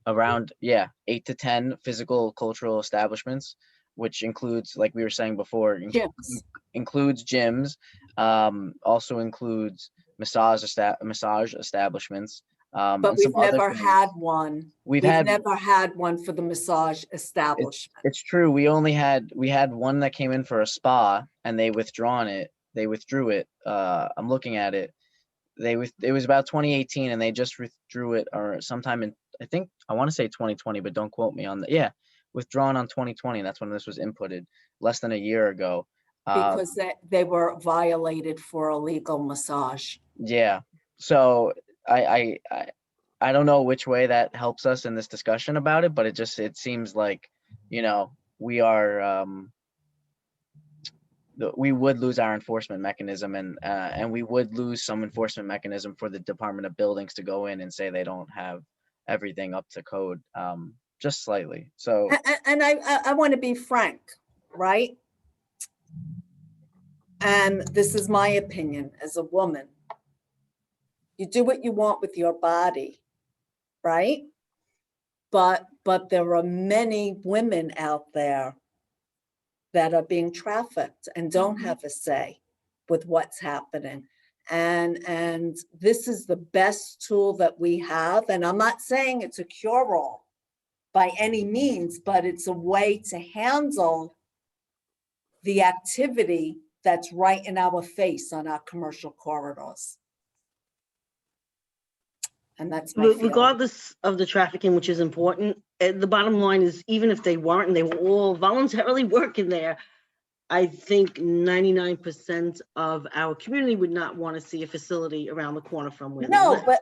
around, 8 to 10 physical cultural establishments, which includes, like we were saying before, Gyms. includes gyms, also includes massage establishments. But and we've some other never things. had one. We've never had one for the massage establishment. It's true. We had one that came in for a spa, and they withdrew it. I'm looking at it. It was about 2018, and they just withdrew it, or sometime in, I want to say 2020, but don't quote me on that. Yeah, withdrawn on 2020. That's when this was inputted, less than a year ago. Because they were violated for illegal massage. Yeah. So I don't know which way that helps us in this discussion about it, but it seems like, we are, we would lose our enforcement mechanism, and we would lose some enforcement mechanism for the Department of Buildings to go in and say they don't have everything up to code, just slightly. So, And I want to be frank, right? And this is my opinion as a woman. You do what you want with your body, right? But there are many women out there that are being trafficked and don't have a say with what's happening. And this is the best tool that we have. And I'm not saying it's a cure-all by any means, but it's a way to handle the activity that's right in our face on our commercial corridors. And that's my feeling. Regardless of the trafficking, which is important, the bottom line is, even if they weren't and they were all voluntarily working there, I think 99% of our community would not want to see a facility around the corner from where they No, live.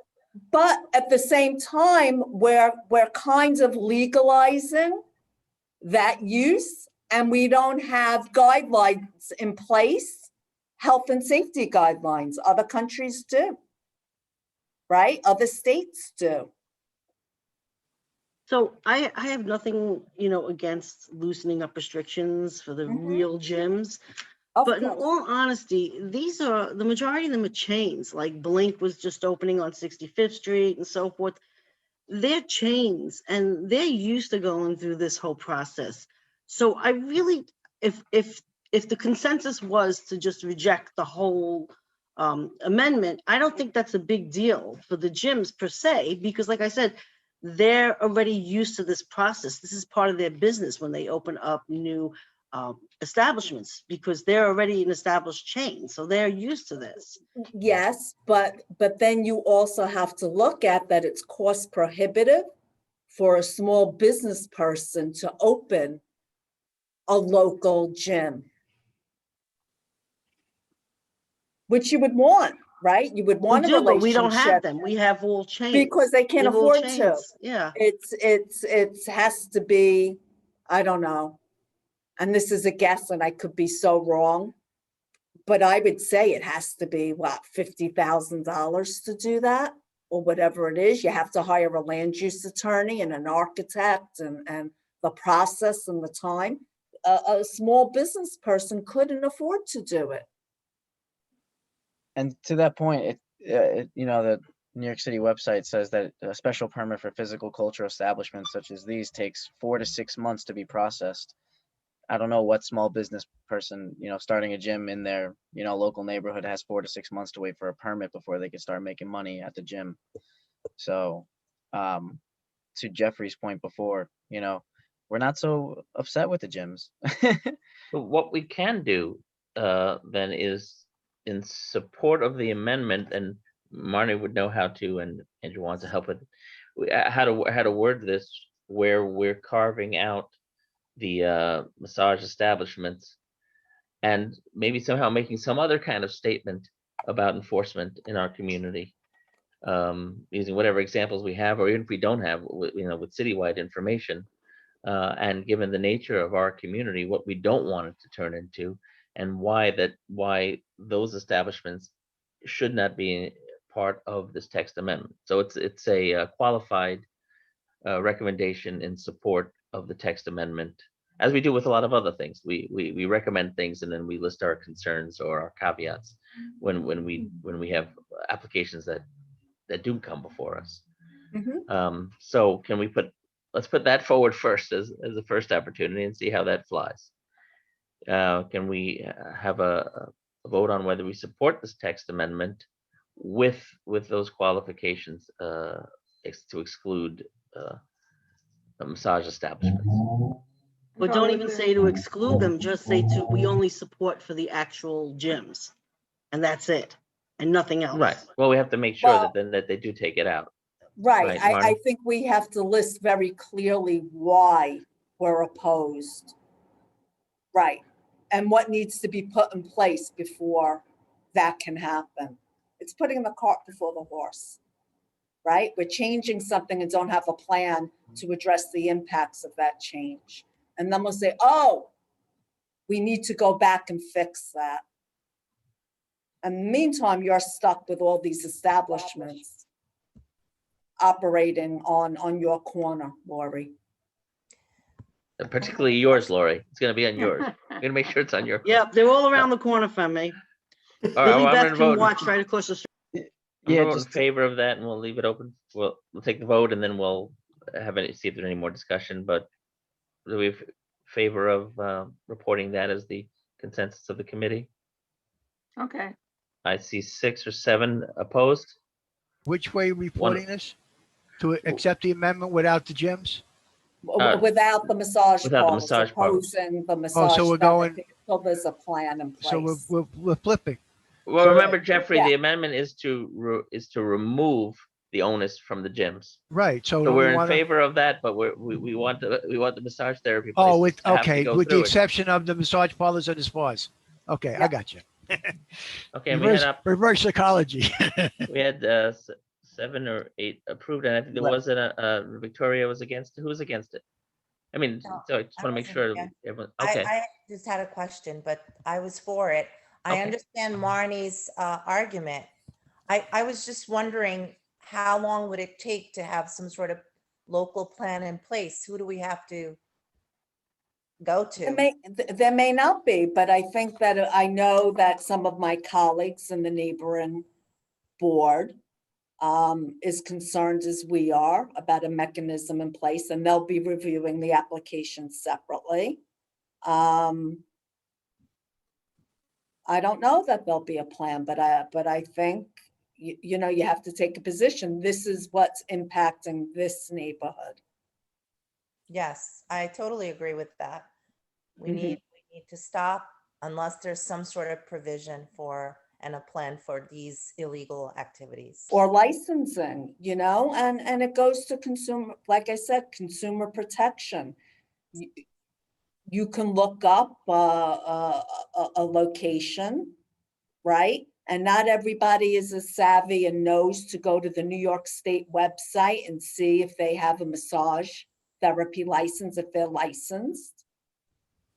but at the same time, we're kind of legalizing that use, and we don't have guidelines in place, health and safety guidelines. Other countries do, right? Other states do. So I have nothing, against loosening up restrictions for the Mhm. real gyms. Of But in course. all honesty, the majority of them are chains, like Blink was just opening on 65th Street and so forth. They're chains and they're used to going through this whole process. So I really, if the consensus was to just reject the whole amendment, I don't think that's a big deal for the gyms per se, because like I said, they're already used to this process. This is part of their business when they open up new establishments, because they're already an established chain, so they're used to this. Yes, but then you also have to look at that it's cost prohibitive for a small business person to open a local gym. Which you would want, right? You would We want a do, but we don't have relationship them. We have all chains. because they can't We have all afford to. chains. Yeah. It has to be, I don't know. And this is a guess and I could be so wrong. But I would say it has to be, what, $50,000 to do that? Or whatever it is. You have to hire a land use attorney and an architect and the process and the time. A small business person couldn't afford to do it. And to that point, the New York City website says that a special permit for physical cultural establishments such as these takes 4 to 6 months to be processed. I don't know what small business person, starting a gym in their, local neighborhood has 4 to 6 months to wait for a permit before they can start making money at the gym. So, to Jeffrey's point before, we're not so upset with the gyms. But what we can do then is, in support of the amendment, and Marnie would know how to, and Andrew wants to help with how to word this, where we're carving out the massage establishments, and maybe somehow making some other kind of statement about enforcement in our community, using whatever examples we have, or even if we don't have, with citywide information, and given the nature of our community, what we don't want it to turn into, and why those establishments should not be part of this text amendment. So it's a qualified recommendation in support of the text amendment, as we do with a lot of other things. We recommend things and then we list our concerns or our caveats when we have applications that do come before us. Mhm. So let's put that forward first as the first opportunity and see how that flies. Can we have a vote on whether we support this text amendment with those qualifications to exclude massage establishments? But don't even say to exclude them, just say we only support for the actual gyms. And that's it, and nothing else. Right. Well, we have to make sure Well- that they do take it out. Right, Right, I Marty? think we have to list very clearly why we're opposed. Right, and what needs to be put in place before that can happen. It's putting the cart before the horse, right? We're changing something and don't have a plan to address the impacts of that change. And then we'll say, oh, we need to go back and fix that. In the meantime, you're stuck with all these establishments operating on your corner, Lori. Particularly yours, Lori. It's going to be on yours. We're going to make sure it's on your. Yep, they're all around the corner from me. All right, Billy well, I'm Beth gonna can vote. watch right across the street. I'm Yeah, gonna vote in just favor of that, and we'll leave it open. We'll take the vote, and then we'll see if there's any more discussion. But do we favor of reporting that as the consensus of the committee? Okay, I see 6 or 7 opposed. Which way are we reporting this? To accept the amendment without the gyms? Without the massage Without the parlors, massage parlors. opposing the massage. we're going- therapy, So there's a plan in So place. we're flipping. Well, So- remember, Jeffrey, Yeah. the amendment is to remove the onus from the gyms. Right, so So we we're in wanna, favor of that, but we want the massage therapy places oh, with, to have to okay, go with the through it. exception of the massage parlors and the spas. Okay, I Yeah. got you. Okay, and we had Reverse psychology. we had 7 or 8 approved, and I think there Le- wasn't Victoria was against it. Who was against it? I mean, No, so I just I want to make wasn't sure against everyone, I, okay. I just had a question, but I was for it. I Okay. understand Marnie's argument. I was just wondering, how long would it take to have some sort of local plan in place? Who do we have to go There to? there may not be, but I think that I know that some of my colleagues in the neighboring board is concerned as we are about a mechanism in place, and they'll be reviewing the application separately. I don't know that there'll be a plan, but I think, you know, you have to take a position. This is what's impacting this neighborhood. Yes, I totally agree with that. We Mhm. need to stop unless there's some sort of provision for and a plan for these illegal activities. Or licensing, you know, and it goes to consumer, like I said, consumer protection. You can look up a location, right? And not everybody is as savvy and knows to go to the New York State website and see if they have a massage therapy license, if they're licensed,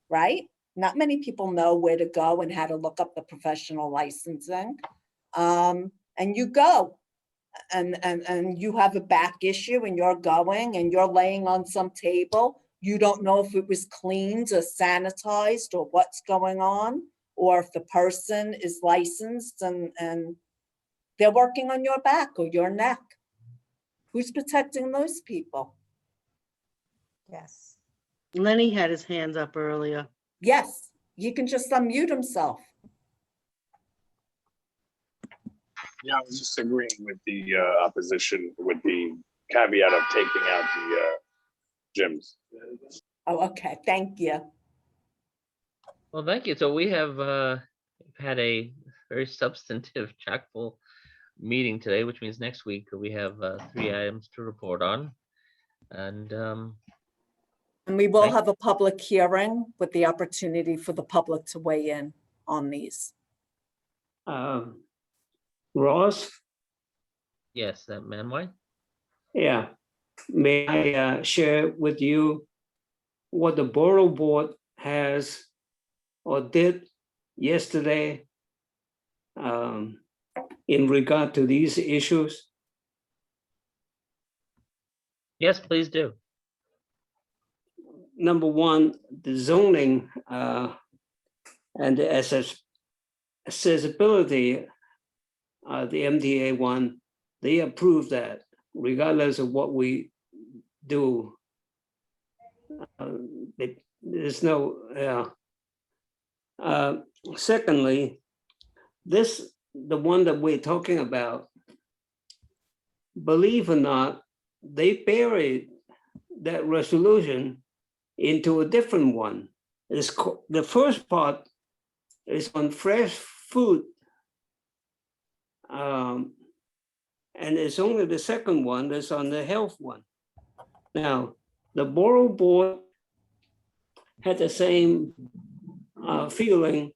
right? Not many people know where to go and how to look up the professional licensing. And you go and you have a back issue and you're going and you're laying on some table. You don't know if it was cleaned or sanitized or what's going on, or if the person is licensed and they're working on your back or your neck. Who's protecting those people? Yes. Lenny had his hands up earlier. Yes, he can just unmute himself. Yeah, I was just agreeing with the opposition with the caveat of taking out the gyms. Oh, okay, thank you. Well, thank you. So we have had a very substantive, chock-full meeting today, which means next week we have 3 items to report on. And And we will Thank- have a public hearing with the opportunity for the public to weigh in on these. Ross, yes, that man, why? yeah, may I share with you what the borough board has or did yesterday in regard to these issues? Yes, please do. Number one, the zoning and the accessibility, the MTA one, they approve that regardless of what we do. There's no, secondly, the one that we're talking about, believe or not, they buried that resolution into a different one. The first part is on fresh food. And it's only the second one that's on the health one. Now, the borough board had the same feeling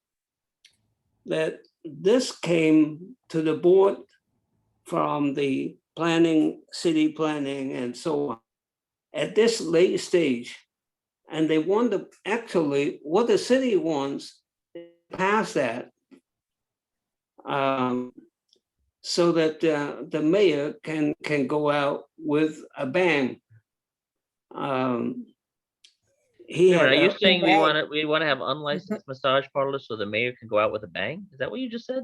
that this came to the board from the planning, city planning, and so on at this late stage. And they want to actually, what the city wants, pass that so that the mayor can go out with a bang. He Wait a minute, had are you a- saying Right. we want to have unlicensed massage parlors so the mayor can go out with a bang? Is that what you just said?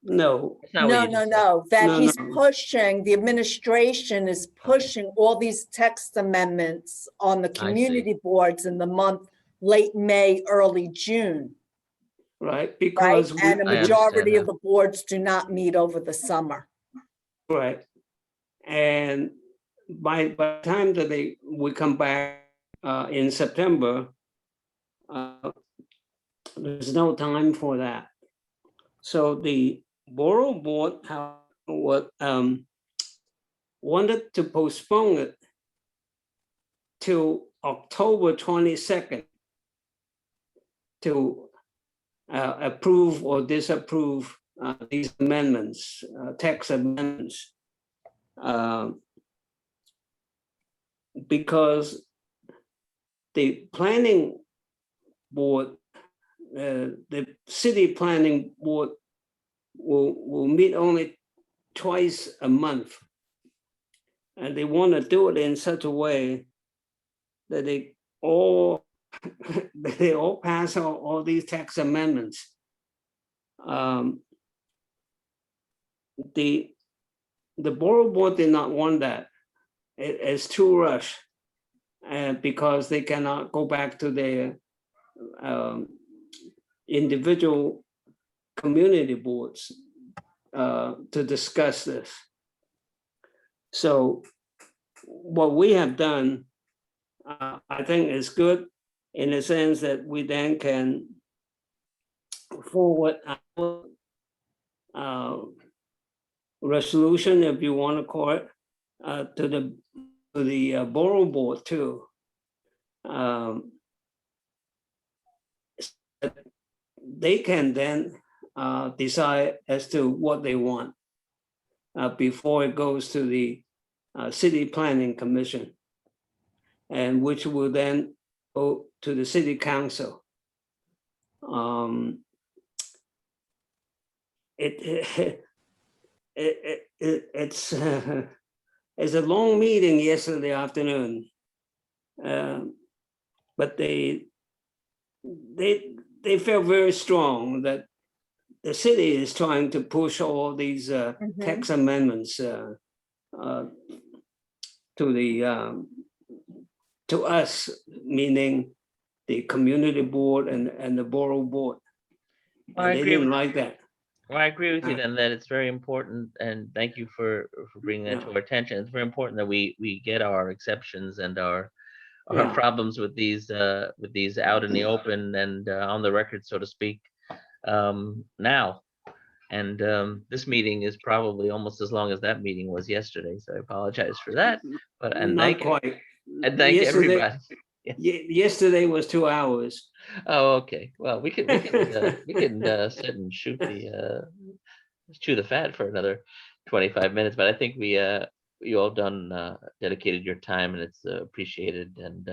no, That's not what No, you no, just said. no, that No, he's no. pushing, the administration is pushing all these text amendments on the see. community boards in the month, late May, early June, right? right? Because And a I understand majority of now. the boards do not meet over the summer. right, and by the time that we come back in September, there's no time for that. So the borough board, what wanted to postpone it till October 22nd to approve or disapprove these amendments, text amendments. Because the planning board, the city planning board will meet only twice a month. And they want to do it in such a way that they all pass all these tax amendments. The borough board did not want that. It's too rushed, and because they cannot go back to their individual community boards to discuss this. So what we have done, I think is good in the sense that we then can forward our resolution, if you want to call it, to the borough board too. They can then decide as to what they want before it goes to the city planning commission, and which will then go to the city council. It's a long meeting yesterday afternoon, but they felt very strong that the city is trying to push all these tax amendments to us, meaning the community board and the borough board. I And they agree didn't with- like that. Well, I agree with you then that it's very important, and thank you for bringing that to our attention. It's very important that we get our exceptions and our Yeah. problems with these out in the open and on the record, so to speak, now. And this meeting is probably almost as long as that meeting was yesterday, so I apologize for that. But and Not thank you, quite. and thank Yesterday- everybody. Yesterday was 2 hours. Oh, okay. Well, we can sit and chew the fat for another 25 minutes, but I think you all done dedicated your time, and it's appreciated. And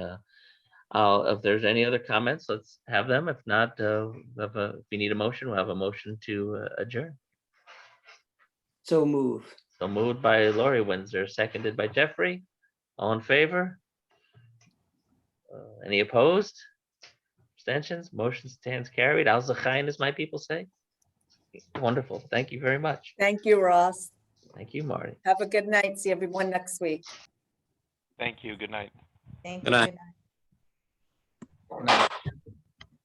if there's any other comments, let's have them. If not, if we need a motion, we'll have a motion to adjourn. So move. So moved by Lori Windsor, seconded by Jeffrey. All in favor? Any opposed? Abstentions? Motion stands carried. Al Zachayin, as my people say. Wonderful. Thank you very much. Thank you, Ross. Thank you, Marty. Have a good night. See everyone next week. Thank you. Good night. Thank Good you. night. Good night.